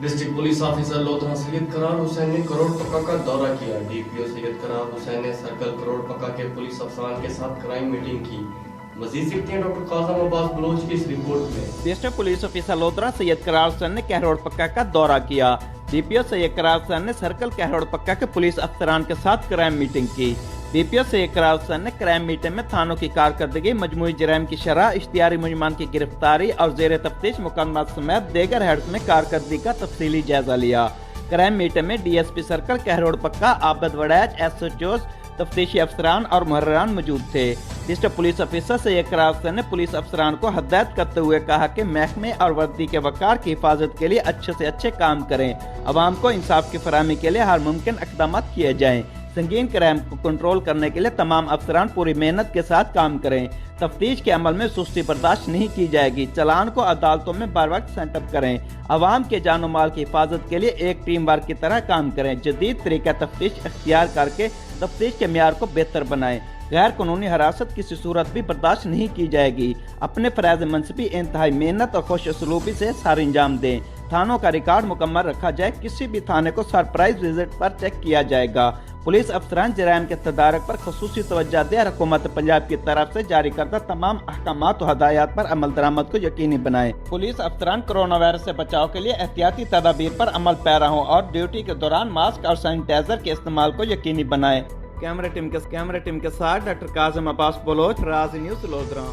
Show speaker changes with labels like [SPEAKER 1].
[SPEAKER 1] District police officer Lodhra سید قرار حسین نے کروڑ پکا کا دورہ کیا۔ ڈی پی او سید قرار حسین نے سرکل کروڑ پکا کے پولیس افسران کے ساتھ کرائم میٹنگ کی۔ مزید دیکھتے ہیں ڈاکٹر قاسم عباس بلوچ کی اس رپورٹ میں۔
[SPEAKER 2] ڈسٹرکٹ پولیس آفیسر لودھرا سید قرار حسین نے کروڑ پکا کا دورہ کیا۔ ڈی پی او سید قرار حسین نے سرکل کروڑ پکا کے پولیس افسران کے ساتھ کرائم میٹنگ کی۔ ڈی پی او سید قرار حسین نے کرائم میٹنگ میں تھانوں کی کارکردگی، مجموعی جرائم کی شرح، اشتہاری مجرمان کی گرفتاری اور زیر تفتیش مقدمات سمیت دیگر ہیڈز میں کارکردگی کا تفصیلی جائزہ لیا۔ کرائم میٹنگ میں D S P circle crore پکا، عابد وڑیچ، ایس ایچ اوز، تفتیشی افسران اور محرران موجود تھے۔ ڈسٹرکٹ پولیس آفیسر سید قرار حسین نے پولیس افسران کو ہدایت کرتے ہوئے کہا کہ محکمے اور وردی کے وقار کی حفاظت کے لیے اچھے سے اچھے کام کریں، عوام کو انصاف کی فراہمی کے لیے ہر ممکن اقدامات کیے جائیں، سنگین کرائم کو کنٹرول کرنے کے لیے تمام افسران پوری محنت کے ساتھ کام کریں، تفتیش کے عمل میں سستی برداشت نہیں کی جائے گی، چالان کو عدالتوں میں بر وقت سینٹ اپ کریں، عوام کے جان و مال کی حفاظت کے لیے ایک ٹیم ورک کی طرح کام کریں، جدید طریقہ تفتیش اختیار کر کے تفتیش کے معیار کو بہتر بنائیں، غیر قانونی حراست کسی صورت بھی برداشت نہیں کی جائے گی، اپنے فرائض منصبی انتہائی محنت اور خوش اسلوبی سے سر انجام دیں، تھانوں کا ریکارڈ مکمل رکھا جائے، کسی بھی تھانے کو سرپرائز وزٹ پر چیک کیا جائے گا، پولیس افسران جرائم کے تدارک پر خصوصی توجہ دیں اور حکومت پنجاب کی طرف سے جاری کردہ تمام احکامات و ہدایات پر عمل درآمد کو یقینی بنائیں۔ پولیس افسران کورونا وائرس سے بچاؤ کے لیے احتیاطی تدابیر پر عمل پیرا ہوں اور ڈیوٹی کے دوران ماسک اور سینیٹائزر کے استعمال کو یقینی بنائیں۔ کیمرہ ٹیم کے ساتھ ڈاکٹر قاسم عباس بلوچ، راز نیوز، لودھرا۔